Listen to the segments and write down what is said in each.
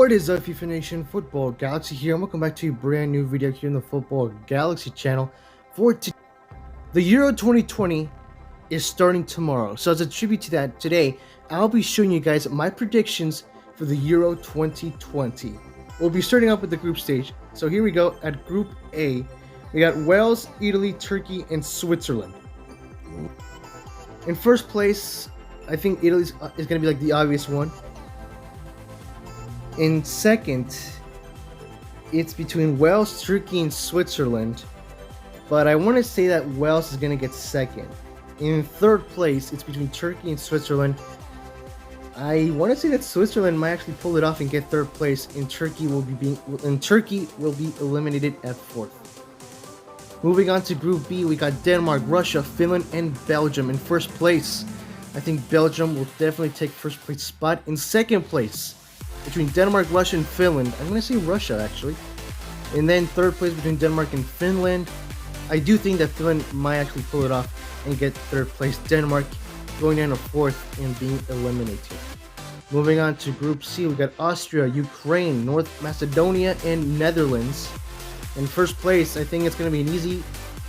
What is up, FIFA Nation? Football Galaxy here, and welcome back to a brand new video here on the Football Galaxy channel. The Euro 2020 is starting tomorrow, so as a tribute to that, today I'll be showing you guys my predictions for the Euro 2020. We'll be starting off with the group stage. So here we go. At Group A, we got Wales, Italy, Turkey, and Switzerland. In first place, I think Italy is going to be like the obvious one. In second, it's between Wales, Turkey, and Switzerland, but I want to say that Wales is going to get second. In third place, it's between Turkey and Switzerland. I want to say that Switzerland might actually pull it off and get third place, and Turkey will be eliminated at fourth. Moving on to Group B, we got Denmark, Russia, Finland, and Belgium in first place. I think Belgium will definitely take first place spot. In second place, between Denmark, Russia, and Finland, I'm going to say Russia actually. And then third place between Denmark and Finland. I do think that Finland might actually pull it off and get third place. Denmark going down to fourth and being eliminated. Moving on to Group C, we got Austria, Ukraine, North Macedonia, and Netherlands. In first place, I think it's going to be an easy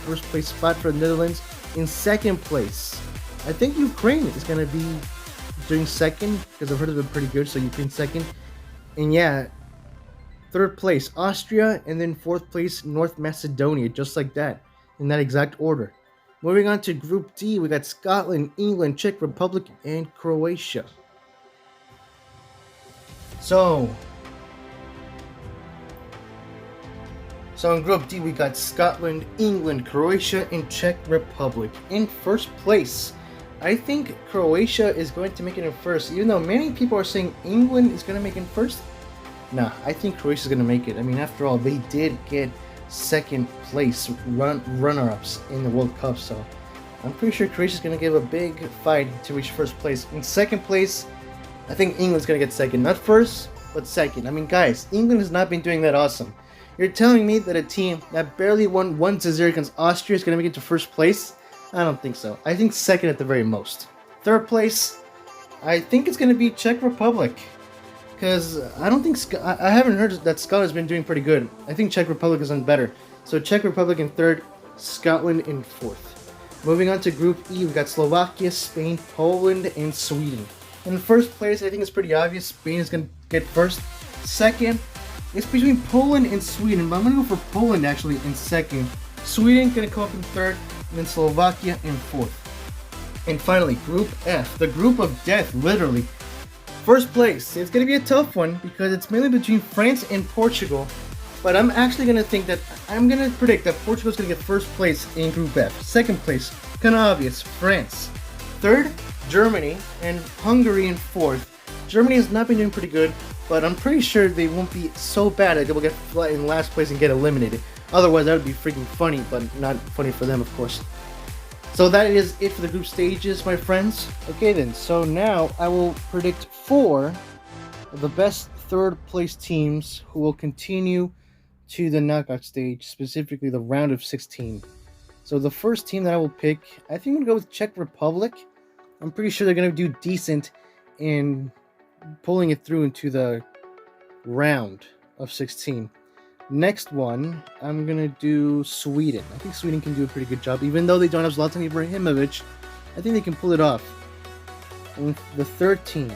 first place spot for the Netherlands. In second place, I think Ukraine is going to be doing second, because I've heard they've been pretty good, so Ukraine second. And yeah, third place Austria, and then fourth place North Macedonia, just like that, in that exact order. Moving on to Group D, we got Scotland, England, Czech Republic, and Croatia. So in Group D, we got Scotland, England, Croatia, and Czech Republic. In first place, I think Croatia is going to make it in first, even though many people are saying England is going to make it in first. Nah, I think Croatia is going to make it. I mean, after all, they did get second place runner-ups in the World Cup, so I'm pretty sure Croatia is going to give a big fight to reach first place. In second place, I think England's going to get second. Not first, but second. I mean, guys, England has not been doing that awesome. You're telling me that a team that barely won 1-0 against Austria is going to make it to first place? I don't think so. I think second at the very most. Third place, I think it's going to be Czech Republic. Because I don't think... I haven't heard that Scotland's been doing pretty good. I think Czech Republic has done better. So Czech Republic in third, Scotland in fourth. Moving on to Group E, we've got Slovakia, Spain, Poland, and Sweden. In first place, I think it's pretty obvious. Spain is going to get first. Second, it's between Poland and Sweden. But I'm going to go for Poland actually in second. Sweden going to come up in third. And then Slovakia in fourth. And finally, Group F, the group of death, literally. First place, it's going to be a tough one because it's mainly between France and Portugal. But I'm actually going to predict that Portugal is going to get first place in Group F. Second place, kind of obvious, France. Third, Germany, and Hungary in fourth. Germany has not been doing pretty good, but I'm pretty sure they won't be so bad that they will get in last place and get eliminated. Otherwise, that would be freaking funny, but not funny for them, of course. So that is it for the group stages, my friends. Okay then, so now I will predict 4 of the best third place teams who will continue to the knockout stage, specifically the round of 16. So the first team that I will pick, I think I'm going to go with Czech Republic. I'm pretty sure they're going to do decent in pulling it through into the round of 16. Next one, I'm going to do Sweden. I think Sweden can do a pretty good job. Even though they don't have Zlatan Ibrahimovic, I think they can pull it off. And the third team,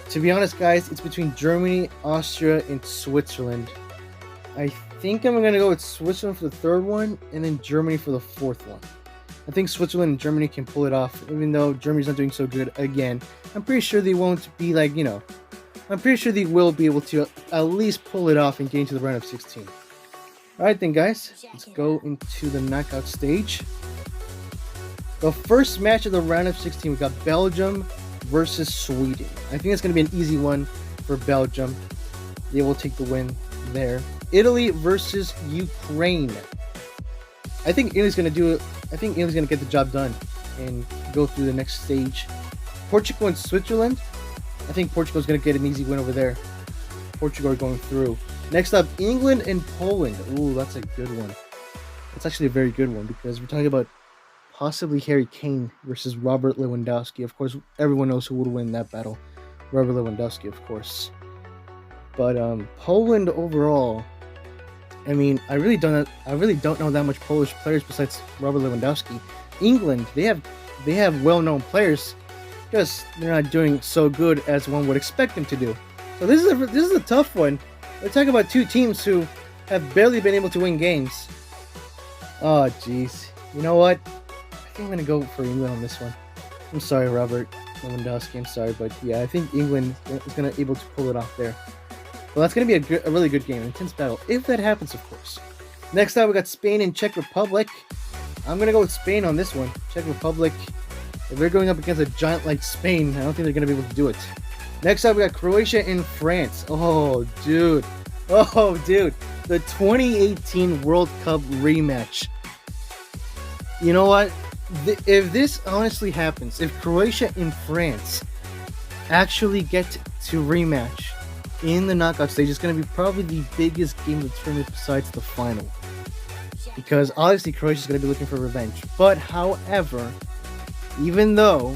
to be honest, guys, it's between Germany, Austria, and Switzerland. I think I'm going to go with Switzerland for the third one, and then Germany for the fourth one. I think Switzerland and Germany can pull it off, even though Germany's not doing so good again. I'm pretty sure they won't be like, I'm pretty sure they will be able to at least pull it off and get into the round of 16. Alright then, guys, let's go into the knockout stage. The first match of the round of 16, we got Belgium versus Sweden. I think it's going to be an easy one for Belgium. They will take the win there. Italy versus Ukraine. I think Italy's going to get the job done and go through the next stage. Portugal and Switzerland. I think Portugal's going to get an easy win over there. Portugal are going through. Next up, England and Poland. Ooh, that's a good one. That's actually a very good one because we're talking about possibly Harry Kane versus Robert Lewandowski. Of course, everyone knows who would win that battle. Robert Lewandowski, of course. But Poland overall, I mean, I really don't know that much Polish players besides Robert Lewandowski. England, they have well-known players, just they're not doing so good as one would expect them to do. So this is a tough one. We're talking about two teams who have barely been able to win games. Oh, jeez. You know what? I think I'm gonna go for England on this one. I'm sorry, Robert Lewandowski. I'm sorry, but yeah, I think England is gonna able to pull it off there. Well, that's going to be a really good game, an intense battle, if that happens, of course. Next up, we got Spain and Czech Republic. I'm going to go with Spain on this one. Czech Republic, if they're going up against a giant like Spain, I don't think they're going to be able to do it. Next up, we got Croatia and France. Oh, dude. The 2018 World Cup rematch. You know what? If this honestly happens, if Croatia and France actually get to rematch in the knockout stage, is going to be probably the biggest game of the tournament besides the final. Because obviously Croatia is going to be looking for revenge. But however, even though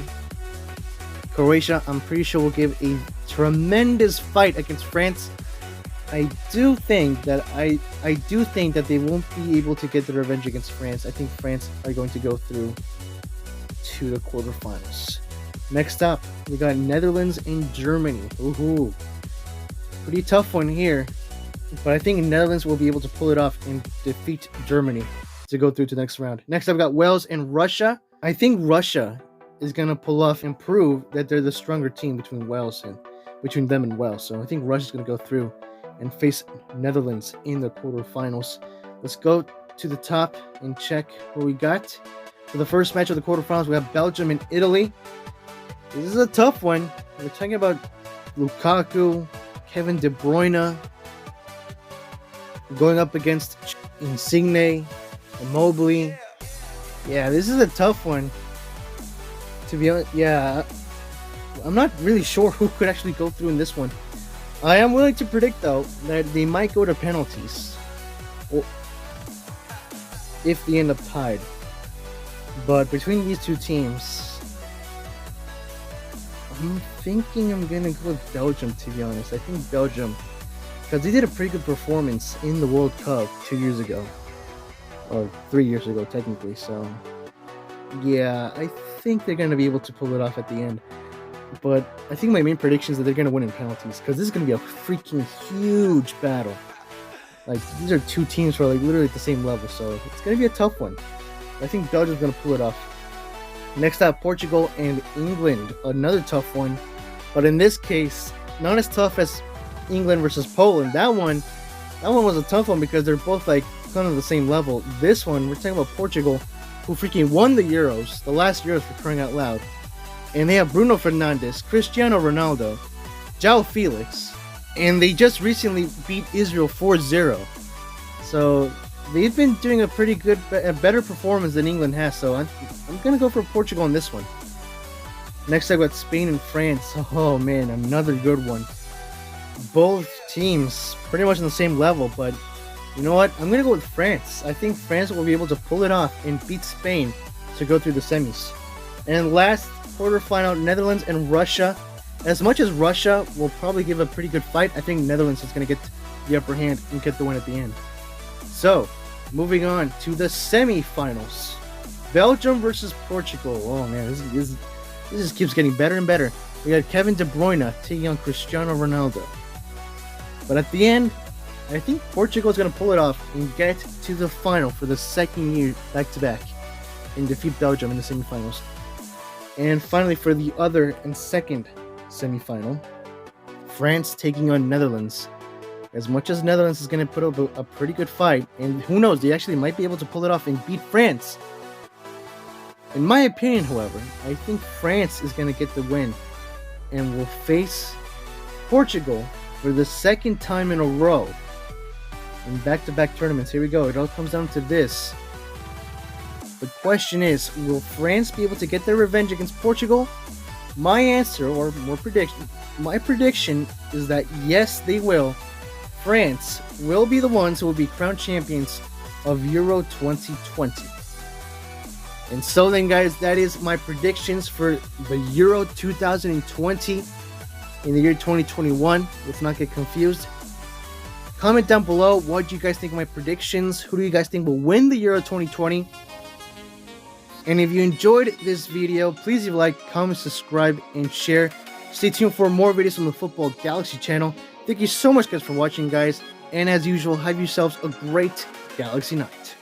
Croatia, I'm pretty sure, will give a tremendous fight against France, I do think that they won't be able to get the revenge against France. I think France are going to go through to the quarterfinals. Next up, we got Netherlands and Germany. Ooh. Pretty tough one here, but I think Netherlands will be able to pull it off and defeat Germany to go through to the next round. Next up, we got Wales and Russia. I think Russia is going to pull off and prove that they're the stronger team between them and Wales. So I think Russia's going to go through and face Netherlands in the quarterfinals. Let's go to the top and check what we got. For the first match of the quarterfinals, we have Belgium and Italy. This is a tough one. We're talking about Lukaku, Kevin De Bruyne going up against Insigne, Mobley. Yeah, this is a tough one. To be honest, yeah, I'm not really sure who could actually go through in this one. I am willing to predict, though, that they might go to penalties, or if they end up tied. But between these two teams, I'm thinking I'm going to go with Belgium, to be honest. I think Belgium, because they did a pretty good performance in the World Cup 2 years ago. Or 3 years ago, technically. So, yeah, I think they're going to be able to pull it off at the end. But I think my main prediction is that they're going to win in penalties, because this is going to be a freaking huge battle. Like, these are two teams who are like literally at the same level, so it's going to be a tough one. I think Belgium's going to pull it off. Next up, Portugal and England. Another tough one. But in this case, not as tough as England versus Poland. That one was a tough one because they're both like kind of the same level. This one, we're talking about Portugal, who freaking won the Euros, the last Euros, for crying out loud. And they have Bruno Fernandes, Cristiano Ronaldo, João Felix, and they just recently beat Israel 4-0. So they've been doing a pretty good, a better performance than England has, so I'm going to go for Portugal on this one. Next, I've got Spain and France. Oh, man, another good one. Both teams pretty much on the same level, but you know what? I'm going to go with France. I think France will be able to pull it off and beat Spain to go through the semis. And last quarterfinal, Netherlands and Russia. As much as Russia will probably give a pretty good fight, I think Netherlands is going to get the upper hand and get the win at the end. So, moving on to the semi-finals. Belgium versus Portugal. Oh man, this just keeps getting better and better. We got Kevin De Bruyne taking on Cristiano Ronaldo. But at the end, I think Portugal is going to pull it off and get to the final for the second year back-to-back and defeat Belgium in the semi-finals. And finally, for the other and second semi-final, France taking on Netherlands. As much as Netherlands is going to put up a pretty good fight, and who knows, they actually might be able to pull it off and beat France. In my opinion, however, I think France is going to get the win and will face Portugal for the second time in a row in back-to-back tournaments. Here we go. It all comes down to this. The question is, will France be able to get their revenge against Portugal? My answer, or more prediction, my prediction is that yes, they will. France will be the ones who will be crowned champions of Euro 2020. And so then, guys, that is my predictions for the Euro 2020. in the year 2021. Let's not get confused. Comment down below, what do you guys think of my predictions? Who do you guys think will win the Euro 2020? And if you enjoyed this video, please leave a like, comment, subscribe, and share. Stay tuned for more videos on the Football Galaxy channel. Thank you so much, guys, for watching, guys. And as usual, have yourselves a great Galaxy night.